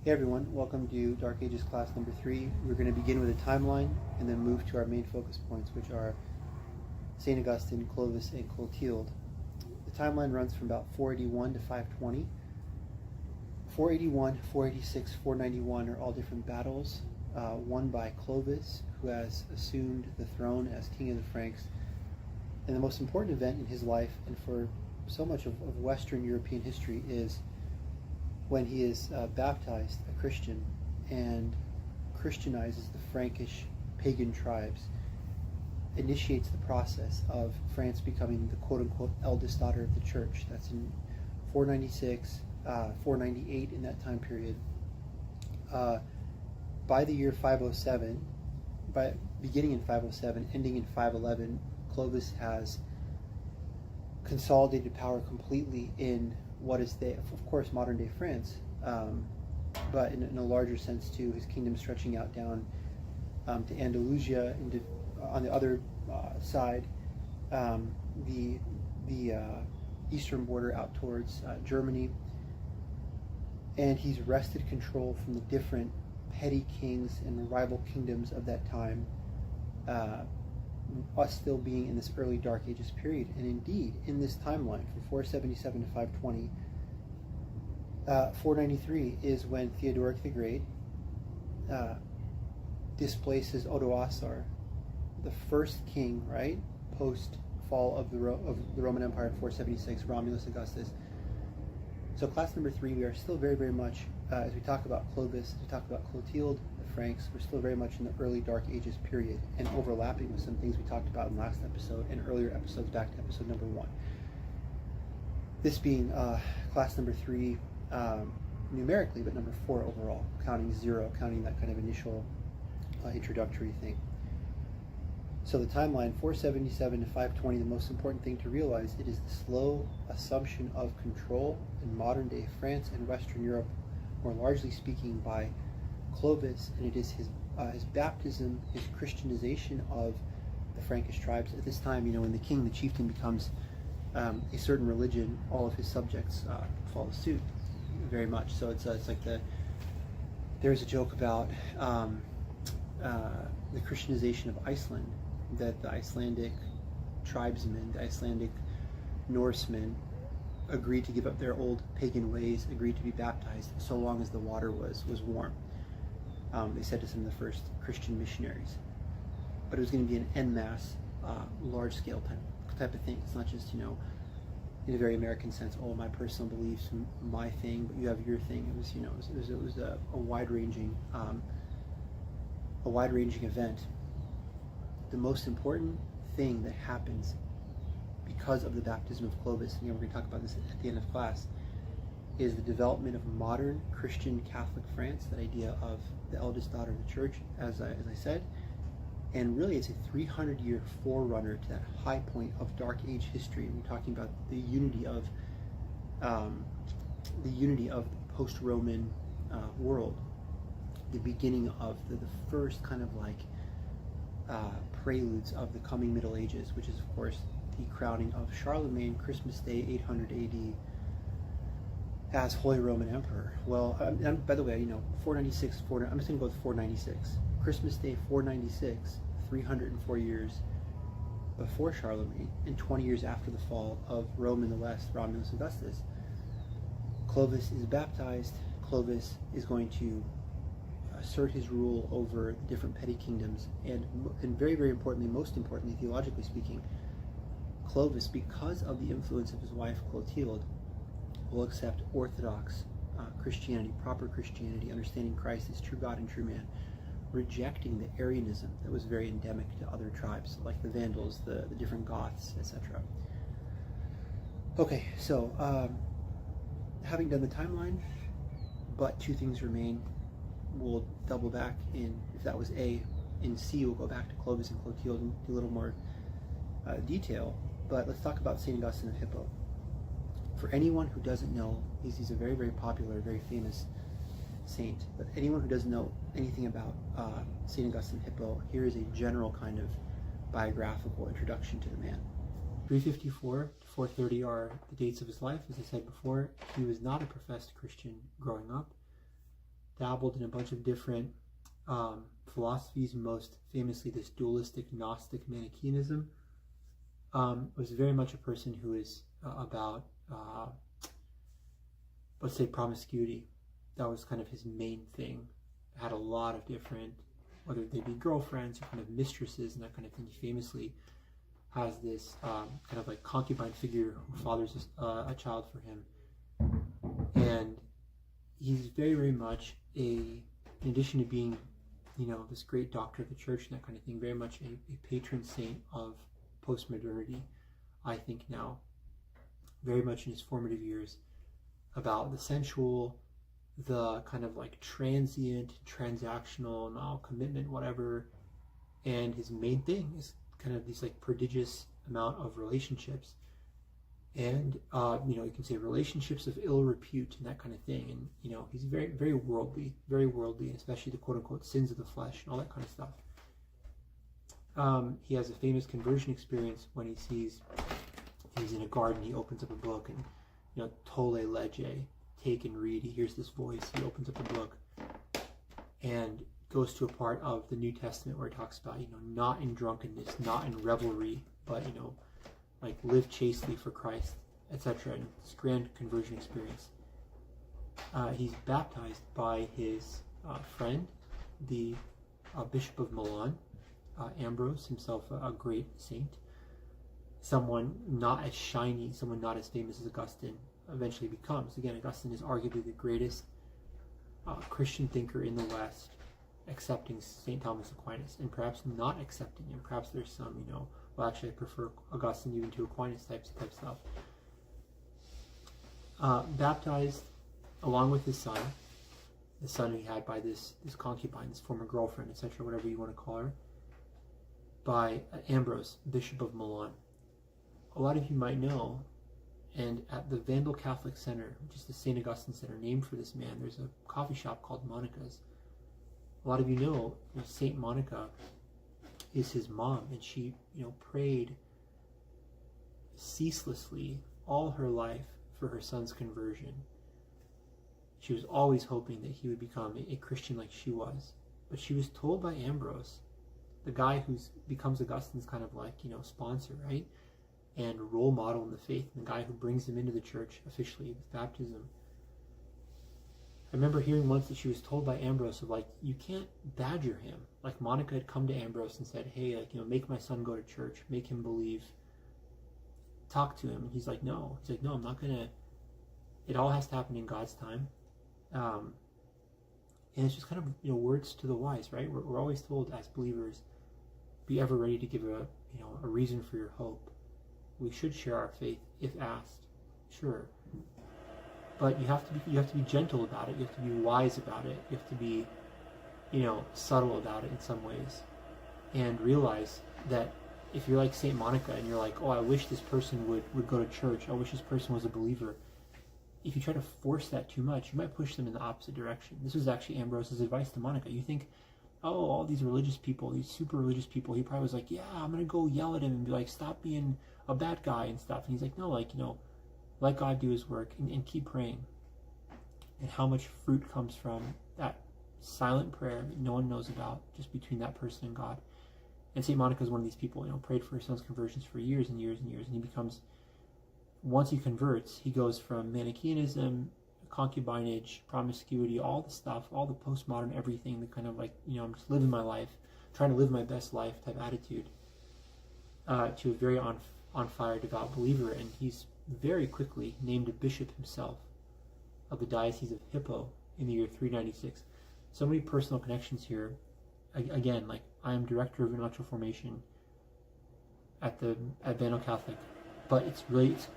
Hey everyone, welcome to Dark Ages class number 3. We're going to begin with a timeline and then move to our main focus points, which are St. Augustine, Clovis, and Clotilde. The timeline runs from about 481 to 520. 481, 486, 491 are all different battles, won by Clovis, who has assumed the throne as king of the Franks. And the most important event in his life, and for so much of Western European history, is when he is baptized a Christian and Christianizes the Frankish pagan tribes, initiates the process of France becoming the quote-unquote eldest daughter of the church. That's in 496, 498 in that time period. By the year 507, beginning in 507, ending in 511, Clovis has consolidated power completely in what is, of course, modern-day France, but in a larger sense too. His kingdom stretching out down to Andalusia, on the other side, the eastern border out towards Germany, and he's wrested control from the different petty kings and rival kingdoms of that time, us still being in this early Dark Ages period. And indeed, in this timeline, from 477 to 520, 493 is when Theodoric the Great displaces Odoacer, the first king, right, post fall of the Roman Empire in 476, Romulus Augustus. So class number 3, we are still very, very much, as we talk about Clovis, as we talk about Clotilde, the Franks, we're still very much in the early Dark Ages period, and overlapping with some things we talked about in last episode and earlier episodes back to episode number 1. This being class number 3 numerically, but number 4 overall, counting 0, counting that kind of initial introductory thing. So the timeline, 477 to 520, the most important thing to realize, it is the slow assumption of control in modern-day France and Western Europe, more largely speaking, by Clovis, and it is his baptism, his Christianization of the Frankish tribes. At this time, when the king, the chieftain, becomes a certain religion, all of his subjects follow suit very much. So it's like there's a joke about the Christianization of Iceland, that the Icelandic tribesmen, the Icelandic Norsemen, agreed to give up their old pagan ways, agreed to be baptized so long as the water was warm. They said to some of the first Christian missionaries. But it was going to be an en masse, large-scale type of thing. It's not just, in a very American sense, oh, my personal beliefs, my thing, but you have your thing. It was, a wide-ranging event. The most important thing that happens because of the baptism of Clovis, and we're going to talk about this at the end of class, is the development of modern Christian Catholic France, that idea of the eldest daughter of the church, as I said. And really, it's a 300-year forerunner to that high point of Dark Age history. And we're talking about the unity of the post-Roman world, the beginning of the first kind of preludes of the coming Middle Ages, which is, of course, the crowning of Charlemagne, Christmas Day, 800 AD, as Holy Roman Emperor. Well, and by the way, 496, I'm just going to go with 496. Christmas Day, 496, 304 years before Charlemagne, and 20 years after the fall of Rome in the West, Romulus Augustus. Clovis is baptized. Clovis is going to assert his rule over the different petty kingdoms, and very, very importantly, most importantly, theologically speaking, Clovis, because of the influence of his wife Clotilde, will accept Orthodox Christianity, proper Christianity, understanding Christ as true God and true man, rejecting the Arianism that was very endemic to other tribes, like the Vandals, the different Goths, etc. Okay, so having done the timeline, but two things remain. We'll double back in, if that was A, in C, we'll go back to Clovis and Clotilde and do a little more detail. But let's talk about St. Augustine of Hippo. For anyone who doesn't know, he's a very, very popular, very famous saint, but anyone who doesn't know anything about St. Augustine of Hippo, here is a general kind of biographical introduction to the man. 354 to 430 are the dates of his life. As I said before, he was not a professed Christian growing up. dabbled in a bunch of different philosophies, most famously this dualistic Gnostic Manichaeism. Was very much a person who is about, let's say, promiscuity. That was kind of his main thing. Had a lot of different, whether they be girlfriends or kind of mistresses and that kind of thing. He famously has this kind of like concubine figure who fathers a child for him. And he's very, very much in addition to being, this great doctor of the church and that kind of thing, very much a patron saint of postmodernity, I think now, very much in his formative years, about the sensual, the kind of like transient, transactional, now commitment, whatever. And his main thing is kind of these like prodigious amount of relationships. And, you can say relationships of ill repute and that kind of thing. And, he's very, very worldly, and especially the quote unquote sins of the flesh and all that kind of stuff. He has a famous conversion experience when he's in a garden, he opens up a book and, tolle lege, take and read. He hears this voice, he opens up a book and goes to a part of the New Testament where it talks about, not in drunkenness, not in revelry, but, like live chastely for Christ, etc. And it's a grand conversion experience. He's baptized by his friend, the Bishop of Milan, Ambrose, himself a great saint. Someone not as shiny, someone not as famous as Augustine eventually becomes. Again, Augustine is arguably the greatest Christian thinker in the West, accepting St. Thomas Aquinas, and perhaps not accepting him. Perhaps there's some, well, actually I prefer Augustine even to Aquinas type stuff. Baptized along with his son, the son he had by this concubine, this former girlfriend, etc., whatever you want to call her, by Ambrose, Bishop of Milan. A lot of you might know, and at the Vandal Catholic Center, which is the St. Augustine Center named for this man, there's a coffee shop called Monica's. A lot of you know, Saint Monica is his mom, and she, prayed ceaselessly all her life for her son's conversion. She was always hoping that he would become a Christian like she was. But she was told by Ambrose, the guy who becomes Augustine's kind of like, sponsor, right? And role model in the faith, and the guy who brings him into the church officially with baptism. I remember hearing once that she was told by Ambrose of like, you can't badger him. Like Monica had come to Ambrose and said, hey, make my son go to church, make him believe, talk to him. And he's like, no. He's like, no, I'm not gonna, it all has to happen in God's time. And it's just kind of, words to the wise, right? We're always told as believers, be ever ready to give a reason for your hope. We should share our faith if asked, sure. But you have to be gentle about it. You have to be wise about it. You have to be, subtle about it in some ways, and realize that if you're like Saint Monica and you're like, oh, I wish this person would go to church. I wish this person was a believer. If you try to force that too much, you might push them in the opposite direction. This was actually Ambrose's advice to Monica. You think, oh, all these religious people, these super religious people, he probably was like, yeah, I'm going to go yell at him and be like, stop being a bad guy and stuff. And he's like, no, let God do his work and keep praying. And how much fruit comes from that silent prayer that no one knows about, just between that person and God. And St. Monica is one of these people, prayed for her son's conversions for years and years and years. And he becomes, once he converts, he goes from Manichaeism, concubinage, promiscuity, all the stuff, all the postmodern everything, the kind of like, I'm just living my life, trying to live my best life type attitude, to a very on fire, devout believer. And he's very quickly named a bishop himself of the Diocese of Hippo in the year 396. So many personal connections here. Again, like I am director of intellectual formation at Vandal Catholic, but it's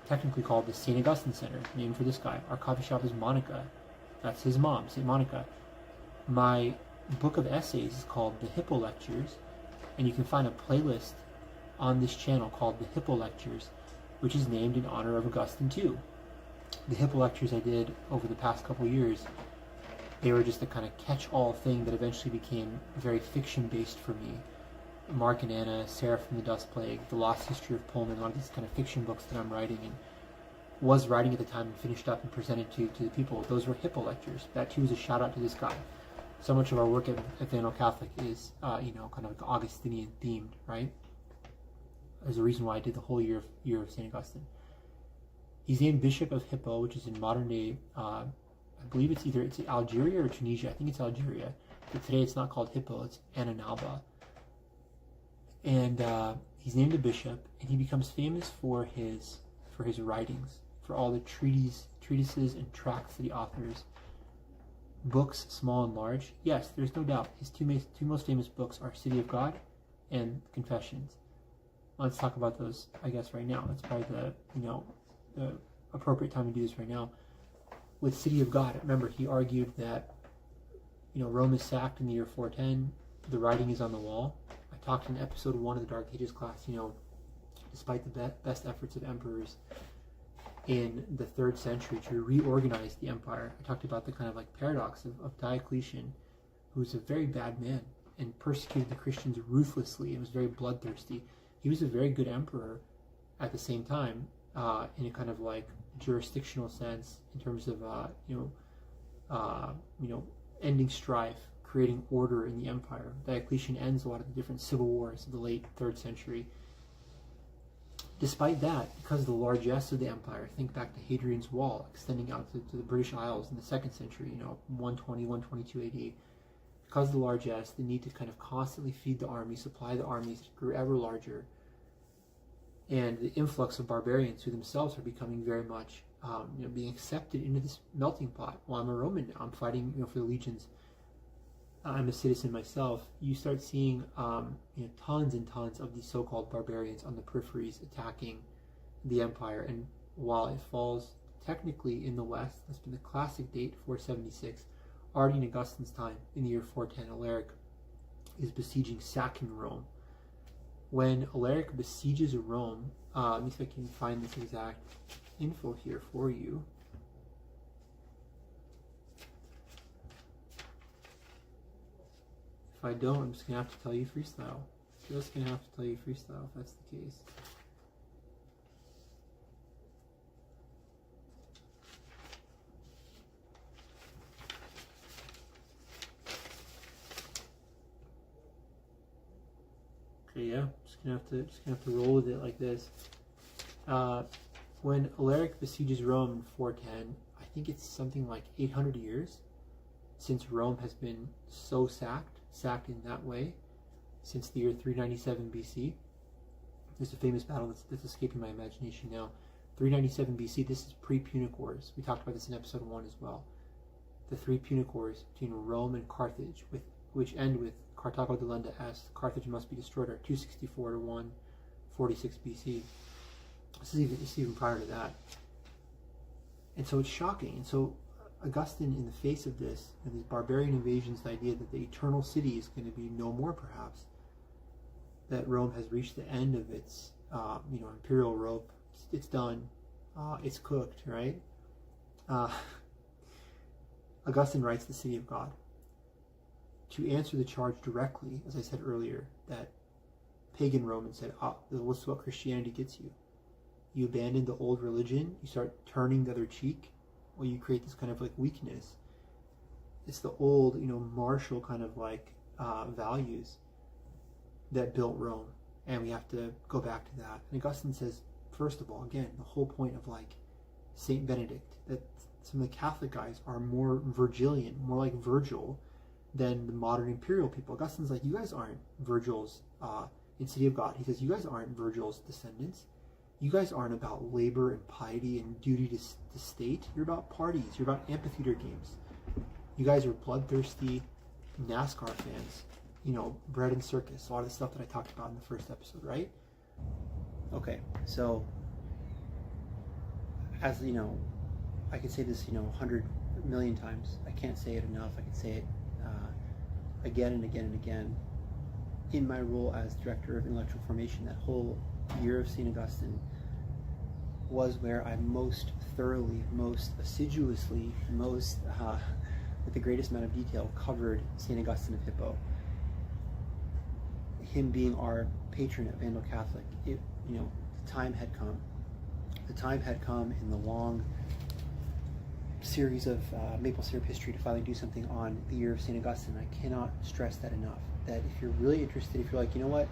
technically called the St. Augustine Center, named for this guy. Our coffee shop is Monica. That's his mom, St. Monica. My book of essays is called The Hippo Lectures, and you can find a playlist on this channel called The Hippo Lectures, which is named in honor of Augustine too. The Hippo Lectures I did over the past couple years, they were just a kind of catch-all thing that eventually became very fiction-based for me. Mark and Anna, Sarah from the Dust Plague, The Lost History of Pullman, a lot of these kind of fiction books that I'm writing. was writing at the time and finished up and presented to the people. Those were Hippo lectures. That too is a shout out to this guy. So much of our work at Evangelical Catholic is, kind of like Augustinian themed, right? There's a reason why I did the whole year of St. Augustine. He's named Bishop of Hippo, which is in modern day, I believe it's Algeria or Tunisia. I think it's Algeria. But today it's not called Hippo, it's Ananaba. And he's named a bishop, and he becomes famous for his writings, for all the treatises and tracts that he authors. Books, small and large. Yes, there's no doubt. His two most famous books are City of God and Confessions. Let's talk about those, I guess, right now. That's probably the appropriate time to do this right now. With City of God, remember, he argued that, Rome is sacked in the year 410. The writing is on the wall. I talked in episode 1 of the Dark Ages class, despite the best efforts of emperors in the 3rd century to reorganize the empire. I talked about the kind of like paradox of Diocletian, who's a very bad man and persecuted the Christians ruthlessly and was very bloodthirsty. He was a very good emperor at the same time, in a kind of like jurisdictional sense, in terms of ending strife, creating order in the empire. Diocletian ends a lot of the different civil wars of the late 3rd century. Despite that, because of the largesse of the empire, think back to Hadrian's Wall, extending out to the British Isles in the 2nd century, 120, 122 AD. Because of the largesse, the need to kind of constantly feed the army, supply the armies grew ever larger. And the influx of barbarians who themselves are becoming very much, being accepted into this melting pot. Well, I'm a Roman now. I'm fighting, for the legions. I'm a citizen myself. You start seeing, tons and tons of these so-called barbarians on the peripheries attacking the empire. And while it falls technically in the West, that's been the classic date, 476, already in Augustine's time, in the year 410, Alaric is besieging, sacking Rome. When Alaric besieges Rome, let me see if I can find this exact info here for you. If I don't, I'm just going to have to tell you freestyle. Just going to have to tell you freestyle if that's the case. Okay, yeah, just gonna have to roll with it like this. When Alaric besieges Rome in 410, I think it's something like 800 years since Rome has been so sacked in that way, since the year 397 BC. There's a famous battle that's escaping my imagination now. 397 BC, this is pre-Punic Wars. We talked about this in episode 1 as well. The 3 Punic Wars between Rome and Carthage, which end with Carthago delenda as Carthage must be destroyed, are 264 to 146 BC. This is even prior to that. And so it's shocking. And so Augustine, in the face of this, and these barbarian invasions, the idea that the eternal city is going to be no more, perhaps, that Rome has reached the end of its imperial rope. It's done. It's cooked, right? Augustine writes the City of God to answer the charge directly, as I said earlier, that pagan Romans said, this is what Christianity gets you. You abandon the old religion, you start turning the other cheek, or you create this kind of like weakness. It's the old, martial kind of like values that built Rome, and we have to go back to that. And Augustine says, first of all, again, the whole point of like Saint Benedict, that some of the Catholic guys are more Virgilian, more like Virgil, than the modern imperial people. Augustine's like, you guys aren't Virgil's, in City of God, he says, you guys aren't Virgil's descendants. You guys aren't about labor and piety and duty to the state. You're about parties. You're about amphitheater games. You guys are bloodthirsty NASCAR fans. Bread and circus. A lot of the stuff that I talked about in the first episode, right? Okay, so as I could say this 100 million times. I can't say it enough. I can say it again and again and again. In my role as director of intellectual formation, that whole year of St. Augustine was where I most thoroughly, most assiduously, most with the greatest amount of detail covered St. Augustine of Hippo. Him being our patron at Evangelical Catholic, the time had come The time had come in the long series of maple syrup history to finally do something on the year of St. Augustine. I cannot stress that enough, that if you're really interested, if you're like, you know what,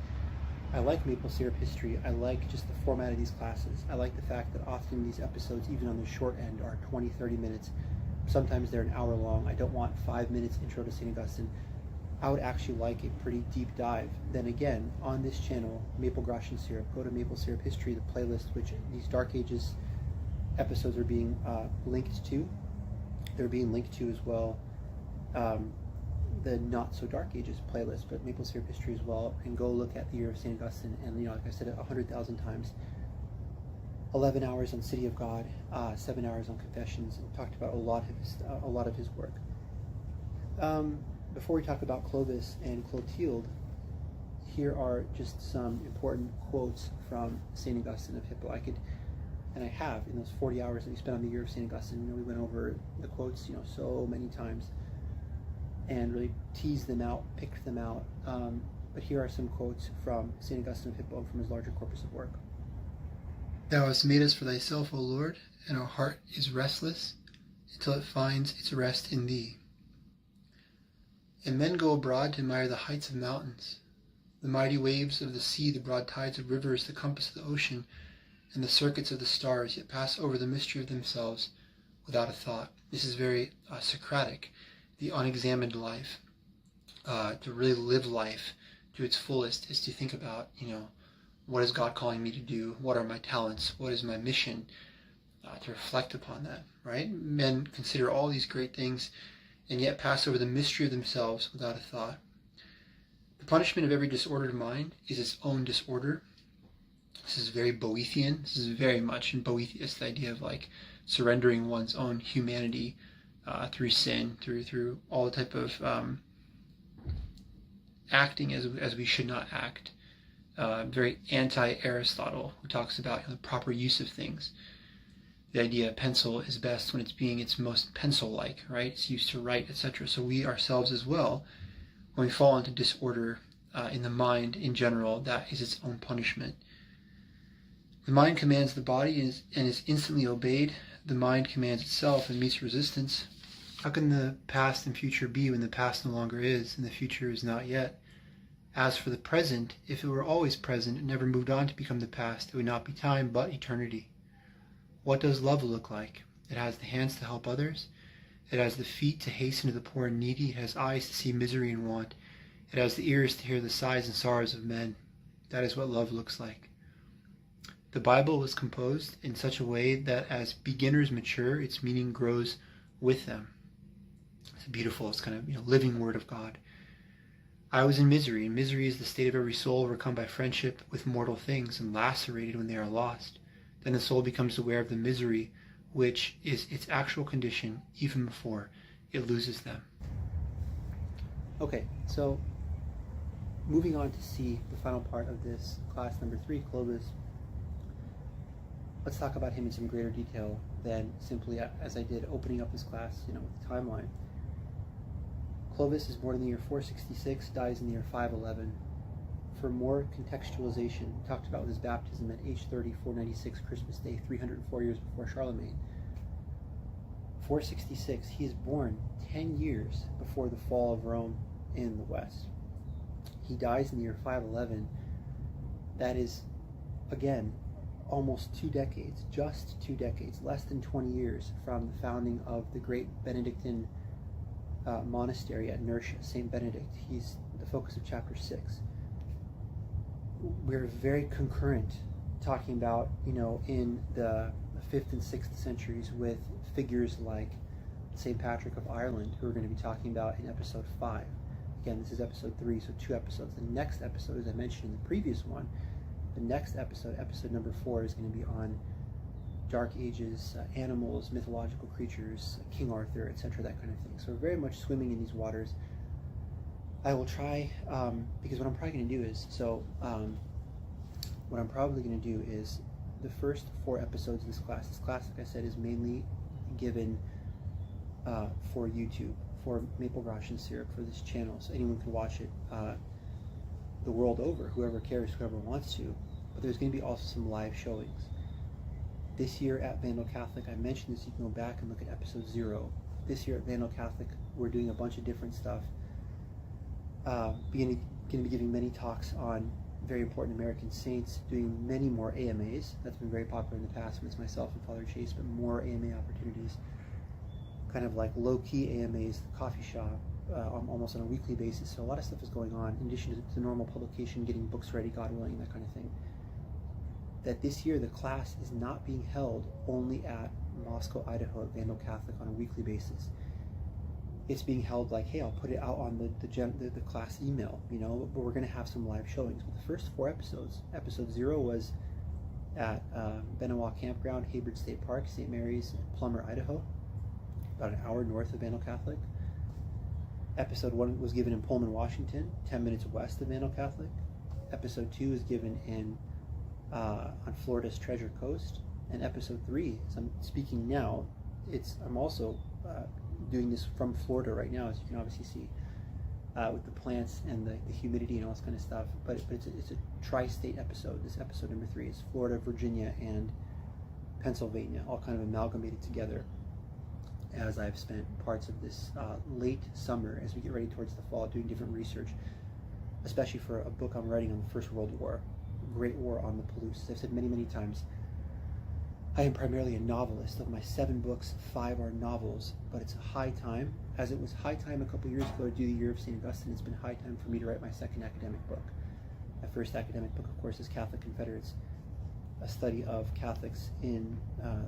I like maple syrup history, I like just the format of these classes, I like the fact that often these episodes, even on the short end, are 20-30 minutes, sometimes they're an hour long. I don't want 5 minutes intro to St. Augustine. I would actually like a pretty deep dive. Then again, on this channel, Maple Gracjan Syrup, go to Maple Syrup History, the playlist, which these Dark Ages episodes are being linked to. They're being linked to as well the Not So Dark Ages playlist, but Maple Syrup History as well, and go look at the year of St. Augustine. And, you know, like I said 100,000 times, 11 hours on City of God, 7 hours on Confessions, and talked about a lot of his work. Before we talk about Clovis and Clotilde, here are just some important quotes from St. Augustine of Hippo. And I have, in those 40 hours that we spent on the year of St. Augustine, you know, we went over the quotes, you know, so many times, and really teased them out, picked them out. But here are some quotes from St. Augustine of Hippo and from his larger corpus of work. Thou hast made us for thyself, O Lord, and our heart is restless until it finds its rest in thee. And men go abroad to admire the heights of mountains, the mighty waves of the sea, the broad tides of rivers, the compass of the ocean, and the circuits of the stars, yet pass over the mystery of themselves without a thought. This is very Socratic, the unexamined life. To really live life to its fullest is to think about, you know, what is God calling me to do? What are my talents? What is my mission? To reflect upon that, right? Men consider all these great things and yet pass over the mystery of themselves without a thought. The punishment of every disordered mind is its own disorder. This is very Boethian. This is very much in Boethius, the idea of like surrendering one's own humanity through sin, through all the type of acting as we should not act. Very anti-Aristotle, who talks about, you know, the proper use of things. The idea of pencil is best when it's being its most pencil-like, right? It's used to write, etc. So we ourselves as well, when we fall into disorder in the mind in general, that is its own punishment. The mind commands the body and is instantly obeyed. The mind commands itself and meets resistance. How can the past and future be when the past no longer is and the future is not yet? As for the present, if it were always present and never moved on to become the past, it would not be time but eternity. What does love look like? It has the hands to help others. It has the feet to hasten to the poor and needy. It has eyes to see misery and want. It has the ears to hear the sighs and sorrows of men. That is what love looks like. The Bible was composed in such a way that as beginners mature, its meaning grows with them. It's beautiful. It's kind of, you know, living word of God. I was in misery, and misery is the state of every soul overcome by friendship with mortal things and lacerated when they are lost. Then the soul becomes aware of the misery, which is its actual condition even before it loses them. Okay, so moving on to see the final part of this class number 3, Clovis. Let's talk about him in some greater detail than simply as I did opening up this class, you know, with the timeline. Clovis is born in the year 466, dies in the year 511. For more contextualization, we talked about his baptism at age 30, 496, Christmas Day, 304 years before Charlemagne. 466, he is born 10 years before the fall of Rome in the West. He dies in the year 511. That is, again, almost 2 decades, just 2 decades, less than 20 years from the founding of the great Benedictine monastery at Nursia, St. Benedict. He's the focus of chapter 6. We're very concurrent talking about, you know, in the 5th and 6th centuries with figures like St. Patrick of Ireland, who we're going to be talking about in episode 5. Again, this is episode 3, so 2 episodes. The next episode, as I mentioned in the previous one, the next episode, episode number 4, is going to be on Dark Ages, animals, mythological creatures, King Arthur, etc., that kind of thing. So we're very much swimming in these waters. I will try, because what I'm probably going to do is, what I'm probably going to do is the first 4 episodes of this class. This class, like I said, is mainly given for YouTube, for Maple Gracjan Syrup, for this channel, so anyone can watch it the world over, whoever cares, whoever wants to. But there's going to be also some live showings. This year at Vandal Catholic, I mentioned this, you can go back and look at episode 0. This year at Vandal Catholic, we're doing a bunch of different stuff. Going to be giving many talks on very important American saints, doing many more AMAs. That's been very popular in the past when it's myself and Father Chase, but more AMA opportunities. Kind of like low-key AMAs, the coffee shop, almost on a weekly basis. So a lot of stuff is going on, in addition to the normal publication, getting books ready, God willing, that kind of thing. That this year the class is not being held only at Moscow, Idaho, at Vandal Catholic on a weekly basis. It's being held like, hey, I'll put it out on the class email, but we're going to have some live showings. But the first 4 episodes, episode 0 was at Benoit Campground, Hayward State Park, St. Mary's, Plummer, Idaho, about an hour north of Vandal Catholic. Episode 1 was given in Pullman, Washington, 10 minutes west of Vandal Catholic. Episode 2 is given in on Florida's Treasure Coast. And episode 3, as I'm speaking now, I'm also doing this from Florida right now, as you can obviously see, with the plants and the humidity and all this kind of stuff. But it's a tri-state episode. This episode number 3 is Florida, Virginia, and Pennsylvania, all kind of amalgamated together, as I've spent parts of this late summer, as we get ready towards the fall, doing different research, especially for a book I'm writing on the First World War, Great War on the Palouse. As I've said many, many times, I am primarily a novelist. Of my 7 books, 5 are novels, but it's a high time. As it was high time a couple years ago to do the Year of St. Augustine, it's been high time for me to write my 2nd academic book. My first academic book, of course, is Catholic Confederates, a study of Catholics in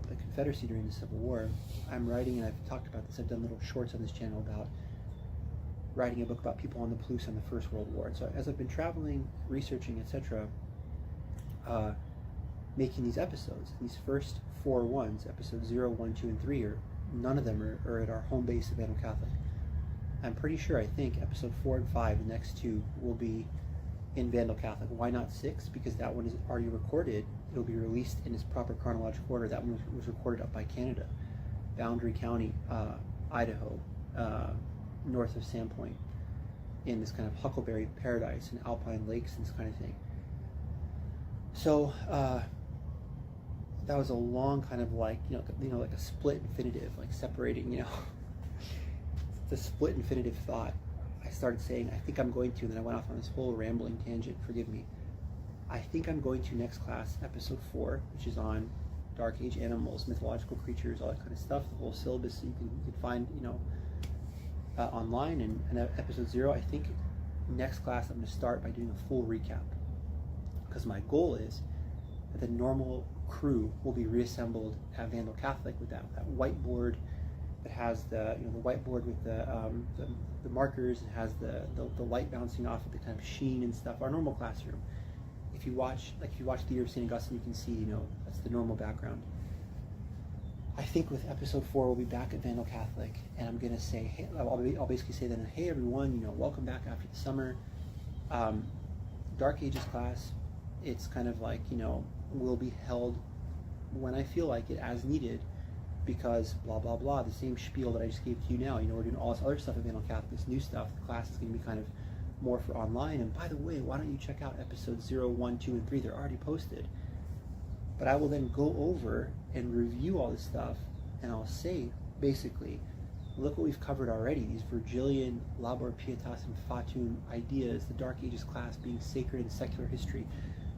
the Confederacy during the Civil War. I'm writing, and I've talked about this, I've done little shorts on this channel about writing a book about people on the Palouse in the First World War. And so as I've been traveling, researching, etc., making these episodes, these first 4 ones, episodes 0, 1, 2, and 3, none of them are at our home base of Vandal Catholic. I'm pretty sure, I think, episode 4 and 5, the next 2, will be in Vandal Catholic. Why not 6? Because that one is already recorded. It'll be released in its proper chronological order. That one was recorded up by Canada, Boundary County, Idaho, north of Sandpoint, in this kind of huckleberry paradise and alpine lakes and this kind of thing. So that was a long kind of like, like a split infinitive, like separating, the split infinitive thought. I started saying, I think I'm going to, and then I went off on this whole rambling tangent, forgive me. I think I'm going to next class, episode 4, which is on Dark Age animals, mythological creatures, all that kind of stuff, the whole syllabus you can find, online. And episode 0, I think next class I'm going to start by doing a full recap. Because my goal is that the normal crew will be reassembled at Vandal Catholic with that whiteboard that has the whiteboard with the markers, and has the light bouncing off of the kind of sheen and stuff. Our normal classroom. If you watch the Year of St. Augustine, you can see that's the normal background. I think with episode 4 we'll be back at Vandal Catholic, and I'm gonna say, hey, I'll basically say then, hey everyone, welcome back after the summer. Dark Ages class, it's kind of like, will be held when I feel like it, as needed, because blah, blah, blah, the same spiel that I just gave to you now. We're doing all this other stuff at Vandal Catholic, this new stuff. The class is going to be kind of more for online. And by the way, why don't you check out episodes 0, 1, 2, and 3? They're already posted. But I will then go over and review all this stuff, and I'll say, basically, look what we've covered already. These Virgilian, Labor Pietas, and Fatum ideas, the Dark Ages class being sacred and secular history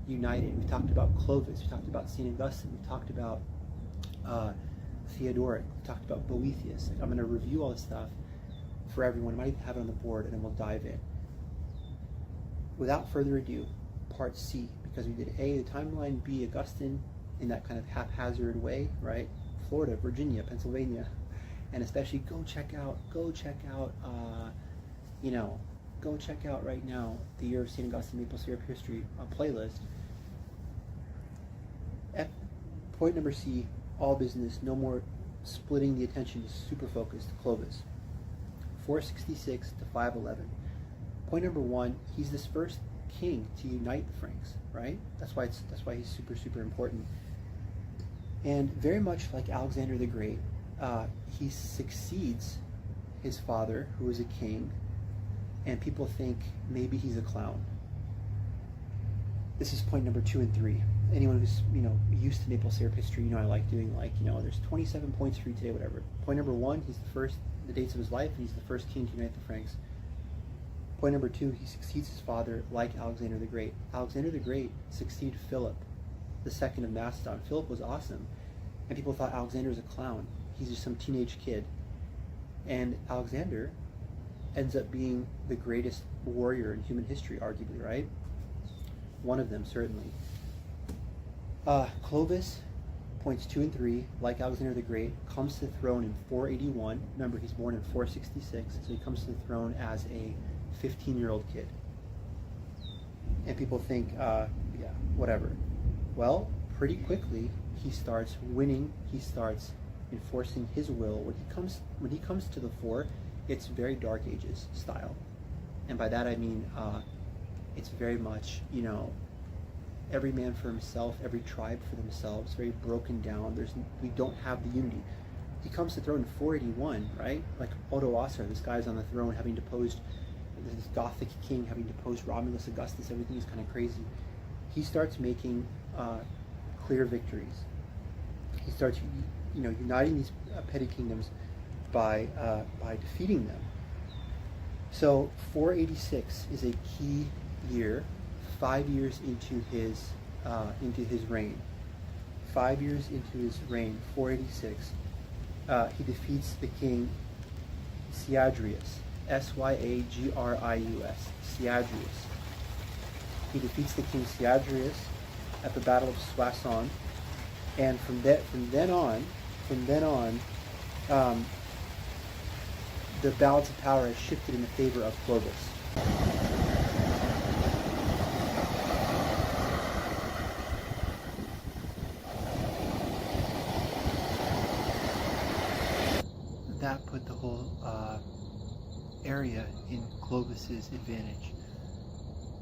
united. We talked about Clovis, we talked about St. Augustine, we talked about Theodoric, we talked about Boethius. I'm going to review all this stuff for everyone. I might even have it on the board, and then we'll dive in. Without further ado, part C, because we did A, the timeline, B, Augustine, in that kind of haphazard way, right? Florida, Virginia, Pennsylvania, and especially go check out right now the Year of St. Augustine Maple Syrup History playlist. Point number C, all business, no more splitting the attention, super focused, Clovis. 466 to 511. Point number 1, he's this first king to unite the Franks, right? That's why he's super, super important. And very much like Alexander the Great, he succeeds his father, who is a king, and people think maybe he's a clown. This is point number 2 and 3. anyone who's, used to maple syrup history, I like doing, there's 27 points for you today, whatever. Point number 1, he's the dates of his life, and he's the first king to unite the Franks. Point number 2, he succeeds his father like Alexander the Great. Alexander the Great succeeded Philip, the second of Macedon. Philip was awesome, and people thought Alexander was a clown. He's just some teenage kid. And Alexander ends up being the greatest warrior in human history, arguably, right? One of them, certainly. Clovis, points 2 and 3, like Alexander the Great, comes to the throne in 481. Remember, he's born in 466, so he comes to the throne as a 15-year-old kid. And people think, whatever. Well, pretty quickly, he starts winning. He starts enforcing his will. When he comes to the fore, it's very Dark Ages style. And by that I mean, it's very much, every man for himself, every tribe for themselves, very broken down. We don't have the unity. He comes to the throne in 481, right? Like Odoacer, this guy's on the throne having deposed this Gothic king, having deposed Romulus Augustus. Everything is kind of crazy. He starts making clear victories. He starts, uniting these petty kingdoms by defeating them. So 486 is a key year. 5 years into his reign. 5 years into his reign, 486, he defeats the king Syagrius, Syagrius, Syagrius. He defeats the king Syagrius at the Battle of Soissons, and from then on, the balance of power has shifted in the favor of Clovis. That put the whole area in Clovis's advantage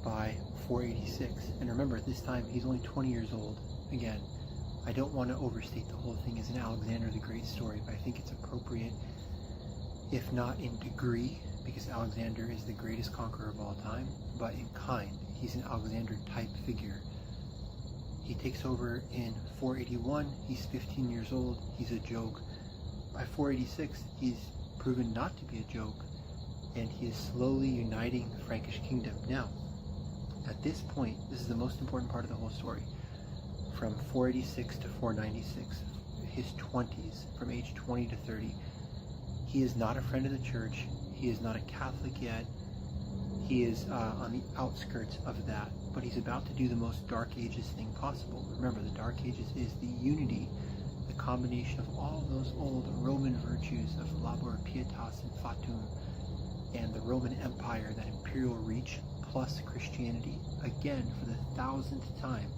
by 486. And remember, at this time, he's only 20 years old. Again, I don't want to overstate the whole thing as an Alexander the Great story, but I think it's appropriate, if not in degree, because Alexander is the greatest conqueror of all time, but in kind. He's an Alexander-type figure. He takes over in 481. He's 15 years old. He's a joke. By 486, he's proven not to be a joke, and he is slowly uniting the Frankish kingdom. Now, at this point, this is the most important part of the whole story. From 486 to 496, his 20s, from age 20 to 30, he is not a friend of the church. He is not a Catholic yet. He is on the outskirts of that, but he's about to do the most Dark Ages thing possible. Remember, the Dark Ages is the unity, the combination of all those old Roman virtues of labor, pietas, and fatum, and the Roman Empire, that imperial reach, plus Christianity, again for the 1000th time,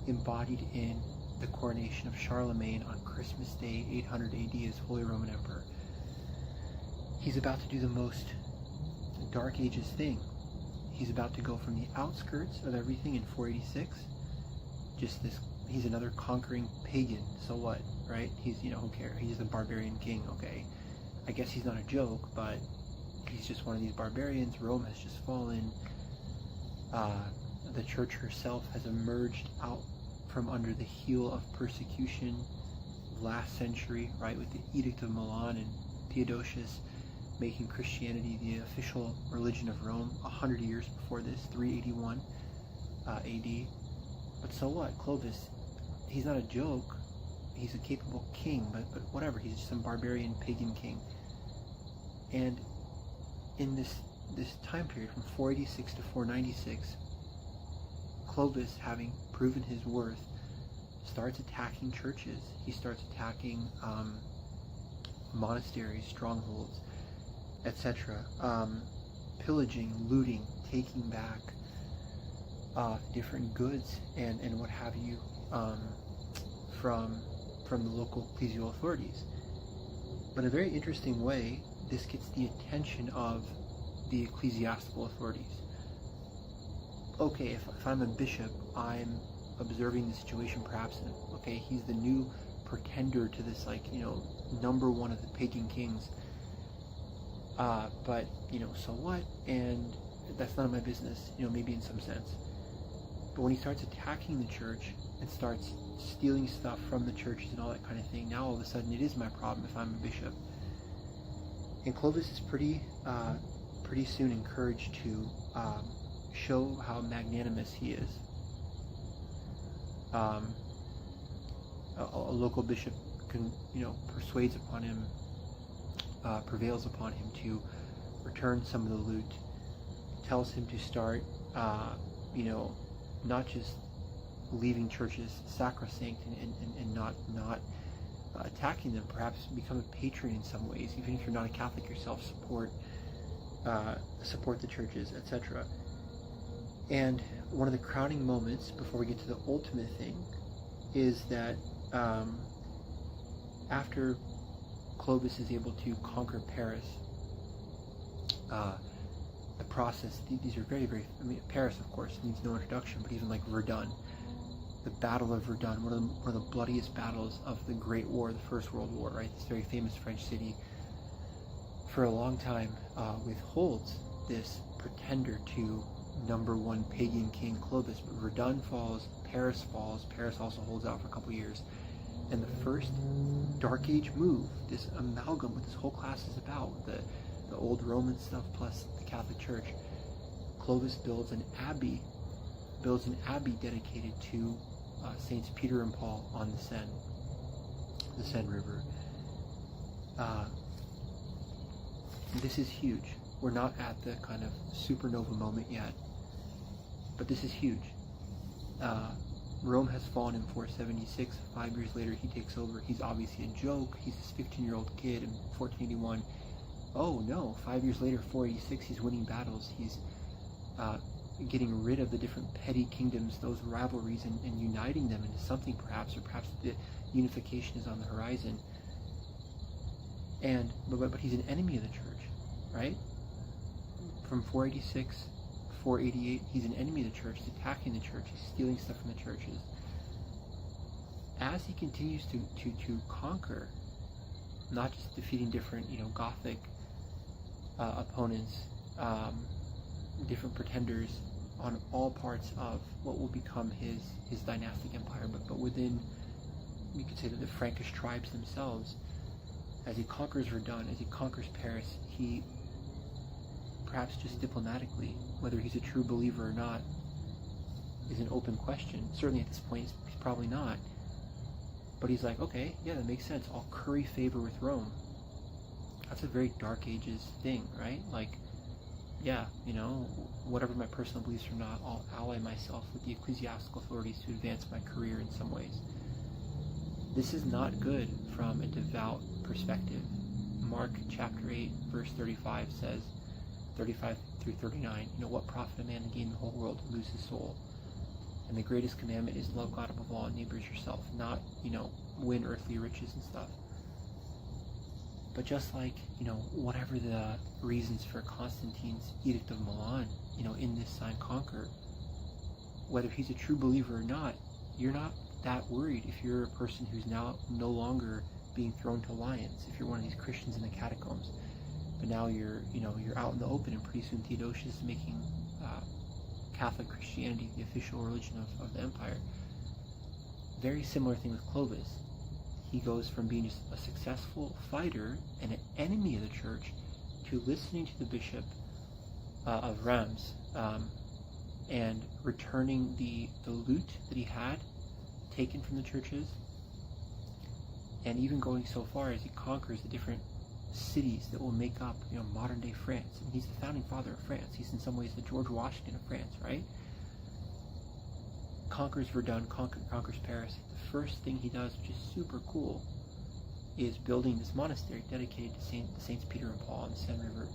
embodied in the coronation of Charlemagne on Christmas Day, 800 AD, as Holy Roman Emperor. He's about to do the most Dark Ages thing. He's about to go from the outskirts of everything in 486, just this. He's another conquering pagan, so what, right? He's, who cares? He's just a barbarian king, okay. I guess he's not a joke, but he's just one of these barbarians. Rome has just fallen. The church herself has emerged out from under the heel of persecution last century, right, with the Edict of Milan and Theodosius making Christianity the official religion of Rome 100 years before this, 381 AD. But so what? Clovis, he's not a joke. He's a capable king, but whatever. He's just some barbarian pagan king. And in this time period from 486 to 496, Clovis, having proven his worth, starts attacking churches. He starts attacking monasteries, strongholds, etc. Pillaging, looting, taking back different goods and what have you from the local ecclesial authorities. But in a very interesting way, this gets the attention of the ecclesiastical authorities. Okay, if I'm a bishop, I'm observing the situation perhaps, and okay, he's the new pretender to this, number one of the pagan kings. But, so what? And that's none of my business, maybe in some sense. But when he starts attacking the church and starts stealing stuff from the churches and all that kind of thing, now all of a sudden it is my problem if I'm a bishop. And Clovis is pretty soon encouraged to show how magnanimous he is. A local bishop persuades upon him, prevails upon him to return some of the loot, tells him to start, not just leaving churches sacrosanct and not attacking them, perhaps become a patron in some ways, even if you're not a Catholic yourself, support the churches, etc. And one of the crowning moments before we get to the ultimate thing is that after Clovis is able to conquer Paris, the process, these are very, very, Paris, of course, needs no introduction, but even like Verdun, the Battle of Verdun, one of the bloodiest battles of the Great War, the First World War, right? This very famous French city, for a long time, withholds this pretender to #1 pagan king Clovis. But Verdun falls, Paris falls, Paris also holds out for a couple years. And the first Dark Age move, this amalgam, what this whole class is about, the old Roman stuff plus the Catholic Church, Clovis builds an abbey dedicated to Saints Peter and Paul on the Seine River. This is huge. We're not at the kind of supernova moment yet, but this is huge. Rome has fallen in 476. 5 years later, he takes over. He's obviously a joke. He's this 15-year-old kid in 1481. Oh no, 5 years later, 486, he's winning battles. He's getting rid of the different petty kingdoms, those rivalries, and uniting them into something perhaps, or perhaps the unification is on the horizon. But he's an enemy of the church, right? From 486, 488, he's an enemy of the church. He's attacking the church. He's stealing stuff from the churches. As he continues to conquer, not just defeating different, Gothic opponents, different pretenders on all parts of what will become his dynastic empire, but within, you could say, that the Frankish tribes themselves. As he conquers Verdun, as he conquers Paris, he, perhaps just diplomatically, whether he's a true believer or not, is an open question. Certainly at this point, he's probably not. But he's like, okay, yeah, that makes sense. I'll curry favor with Rome. That's a very Dark Ages thing, right? Like, yeah, whatever my personal beliefs or not, I'll ally myself with the ecclesiastical authorities to advance my career in some ways. This is not good from a devout perspective. Mark chapter 8, verse 35 says, 35 through 39, what profit a man to gain the whole world and lose his soul? And the greatest commandment is love God above all and neighbors yourself, not, win earthly riches and stuff. But just like, whatever the reasons for Constantine's Edict of Milan, in this sign conquer, whether he's a true believer or not, you're not that worried if you're a person who's now no longer being thrown to lions, if you're one of these Christians in the catacombs. But now you're out in the open, and pretty soon Theodosius is making Catholic Christianity the official religion of the empire. Very similar thing with Clovis. He goes from being just a successful fighter and an enemy of the church to listening to the bishop of Reims and returning the loot that he had taken from the churches, and even going so far as he conquers the different cities that will make up, modern day France. And he's the founding father of France. He's in some ways the George Washington of France, right? Conquers Verdun, conquers Paris. The first thing he does, which is super cool, is building this monastery dedicated to Saints Peter and Paul on the Seine River.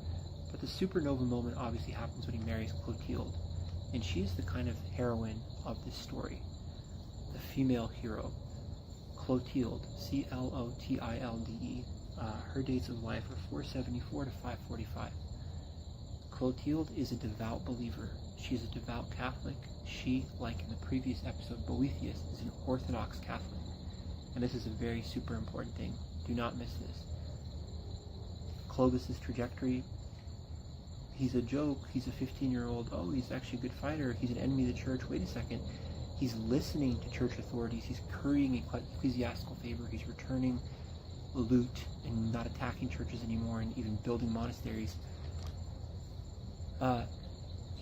But the supernova moment obviously happens when he marries Clotilde, and she is the kind of heroine of this story, the female hero. Clotilde, Clotilde. Her dates of life are 474 to 545. Clotilde is a devout believer. She is a devout Catholic. She, like in the previous episode, Boethius, is an Orthodox Catholic. And this is a very super important thing. Do not miss this. Clovis's trajectory he's a joke, he's a 15-year-old, oh, he's actually a good fighter, he's an enemy of the church, wait a second. He's listening to church authorities, he's currying ecclesiastical favor, he's returning loot and not attacking churches anymore and even building monasteries.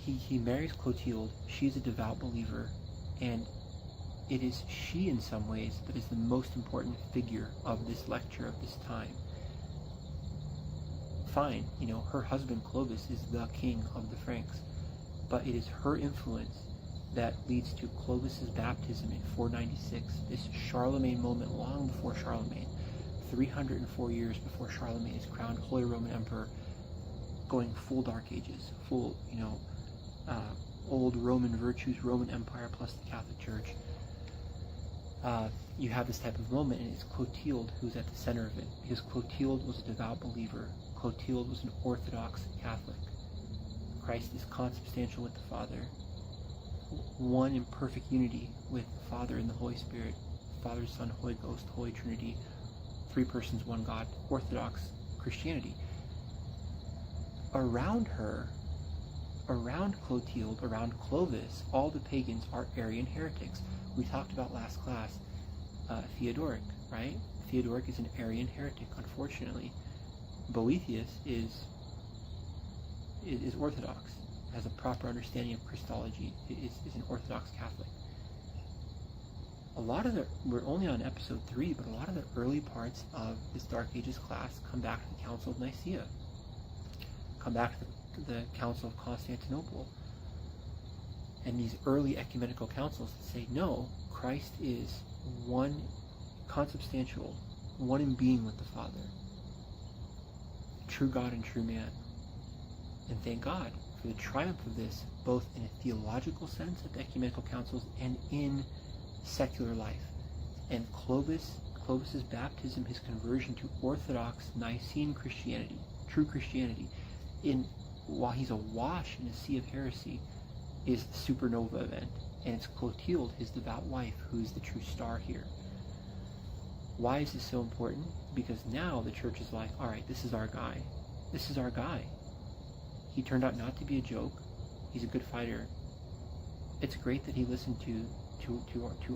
He marries Clotilde, she's a devout believer, and it is she in some ways that is the most important figure of this lecture of this time. Fine, her husband Clovis is the king of the Franks, but it is her influence that leads to Clovis's baptism in 496, this Charlemagne moment long before Charlemagne, 304 years before Charlemagne is crowned Holy Roman Emperor, going full Dark Ages, full, old Roman virtues, Roman Empire plus the Catholic Church. You have this type of moment, and it's Clotilde who's at the center of it, because Clotilde was a devout believer. Clotilde was an Orthodox Catholic. Christ is consubstantial with the Father, one in perfect unity with the Father and the Holy Spirit, Father, Son, Holy Ghost, Holy Trinity, three persons, one God, Orthodox Christianity. Around her, around Clotilde, around Clovis, all the pagans are Arian heretics. We talked about last class, Theodoric, right? Theodoric is an Arian heretic, unfortunately. Boethius is Orthodox, has a proper understanding of Christology, is an Orthodox Catholic. We're only on episode 3, but a lot of the early parts of this Dark Ages class come back to the Council of Nicaea, come back to the Council of Constantinople, and these early ecumenical councils that say, no, Christ is one consubstantial, one in being with the Father, true God and true man. And thank God for the triumph of this, both in a theological sense at the ecumenical councils and in secular life. And Clovis's baptism, his conversion to Orthodox Nicene Christianity, true Christianity, while he's awash in a sea of heresy, is the supernova event. And it's Clotilde, his devout wife, who's the true star here. Why is this so important? Because now the church is like, all right, this is our guy. This is our guy. He turned out not to be a joke. He's a good fighter. It's great that he listened to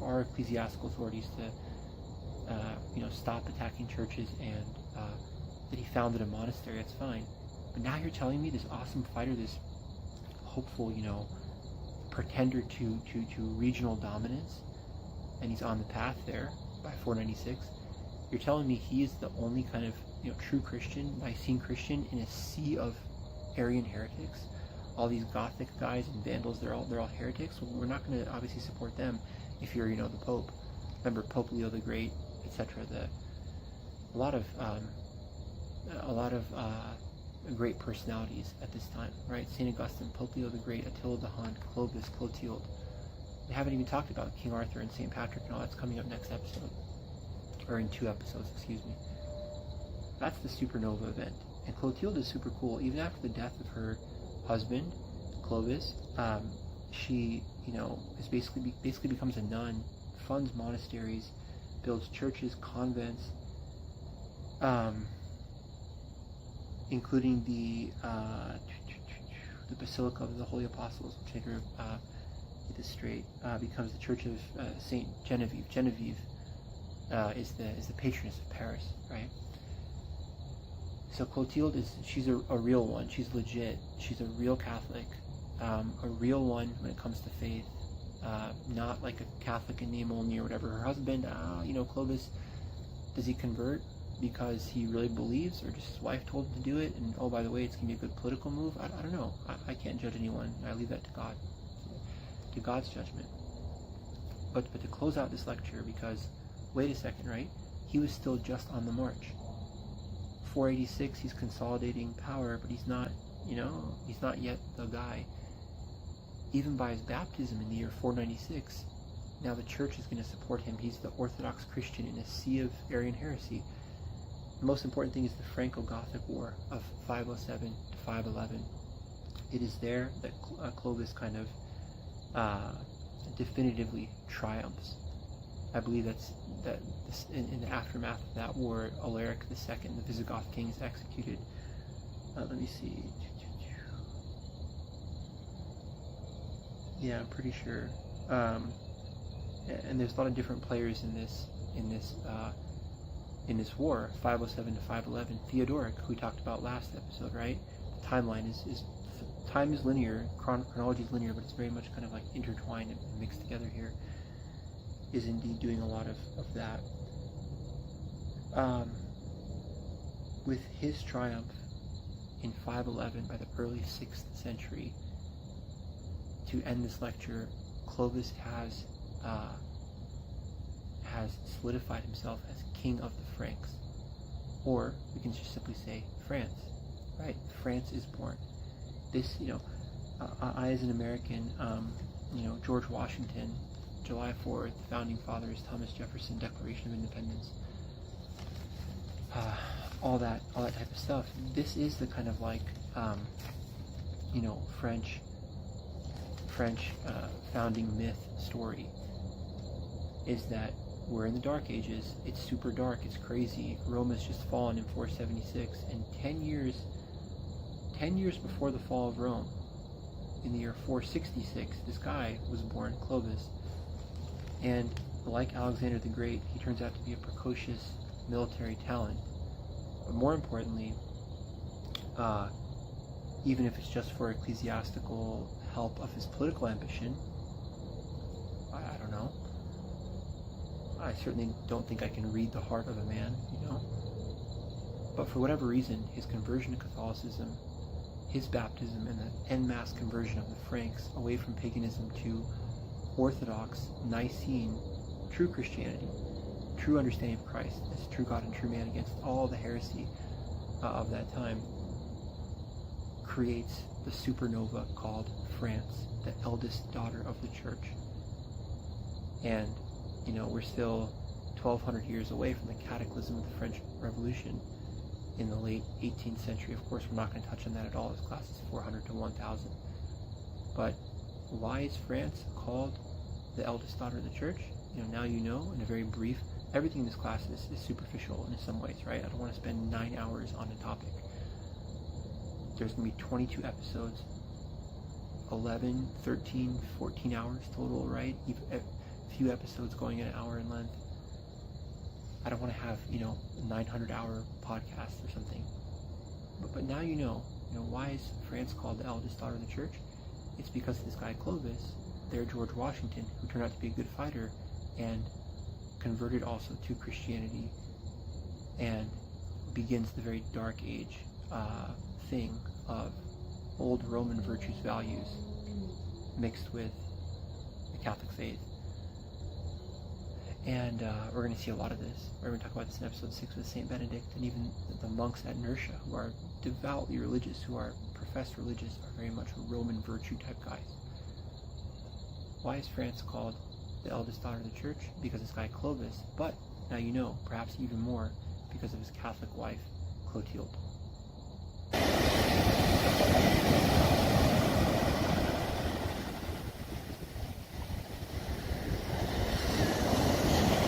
our ecclesiastical authorities to stop attacking churches, and that he founded a monastery. That's fine. But now you're telling me this awesome fighter, this hopeful, pretender to regional dominance, and he's on the path there by 496. You're telling me he is the only kind of true Christian, Nicene Christian, in a sea of Arian heretics? All these Gothic guys and Vandals, they're all heretics. Well, we're not going to obviously support them if you're the Pope. Remember Pope Leo the Great, etc. A lot of great personalities at this time, right? St. Augustine, Pope Leo the Great, Attila the Hun, Clovis, Clotilde. We haven't even talked about King Arthur and St. Patrick and all that's coming up next episode, or in 2 episodes, excuse me. That's the supernova event. And Clotilde is super cool. Even after the death of her husband, Clovis, she, is basically becomes a nun, funds monasteries, builds churches, convents, including the Basilica of the Holy Apostles, which I think get this straight, becomes the Church of Saint Genevieve. Genevieve is the patroness of Paris, right? So Clotilde she's a real one. She's legit. She's a real Catholic, a real one when it comes to faith. Not like a Catholic in name only or whatever. Her husband, Clovis, does he convert because he really believes, or just his wife told him to do it? And oh, by the way, it's gonna be a good political move. I don't know. I can't judge anyone. I leave that to God, to God's judgment. But to close out this lecture, because wait a second, right? He was still just on the march. 486, he's consolidating power, but he's not, he's not yet the guy. Even by his baptism in the year 496, now the church is going to support him. He's the Orthodox Christian in a sea of Arian heresy. The most important thing is the Franco-Gothic War of 507 to 511. It is there that Clovis kind of definitively triumphs. I believe that in the aftermath of that war, Alaric II, the Visigoth king, is executed. Let me see. Yeah, I'm pretty sure. And there's a lot of different players in this war, 507 to 511. Theodoric, who we talked about last episode, right? The timeline is time is linear, chronology is linear, but it's very much kind of like intertwined and mixed together here. Is indeed doing a lot of that. With his triumph in 511 by the early 6th century, to end this lecture, Clovis has solidified himself as king of the Franks, or we can just simply say France, right? France is born. This, I as an American, George Washington, July 4th, founding fathers, Thomas Jefferson, Declaration of Independence, all that type of stuff. This is the kind of like, French founding myth story, is that we're in the Dark Ages. It's super dark. It's crazy. Rome has just fallen in 476, and 10 years before the fall of Rome, in the year 466, this guy was born, Clovis, and like Alexander the Great, he turns out to be a precocious military talent. But more importantly, even if it's just for ecclesiastical help of his political ambition, I don't know. I certainly don't think I can read the heart of a man, But for whatever reason, his conversion to Catholicism, his baptism, and the en masse conversion of the Franks away from paganism to Orthodox, Nicene, true Christianity, true understanding of Christ as true God and true man against all the heresy of that time, creates the supernova called France, the eldest daughter of the church. And, we're still 1,200 years away from the cataclysm of the French Revolution in the late 18th century. Of course, we're not going to touch on that at all. This class is 400 to 1,000. But why is France called the eldest daughter of the church? Now in a very brief, everything in this class is superficial in some ways, right? I don't want to spend 9 hours on a topic. There's going to be 22 episodes, 11, 13, 14 hours total, right? A few episodes going an hour in length. I don't want to have, 900-hour podcast or something. But now why is France called the eldest daughter of the church? It's because of this guy Clovis, their George Washington, who turned out to be a good fighter and converted also to Christianity, and begins the very dark age thing of old Roman virtues, values, mixed with the Catholic faith. And we're going to see a lot of this. We're going to talk about this in episode 6 with St. Benedict, and even the monks at Nursia, who are devoutly religious, who are professed religious, are very much Roman virtue type guys. Why is France called the eldest daughter of the church? Because this guy Clovis, but now perhaps even more, because of his Catholic wife, Clotilde.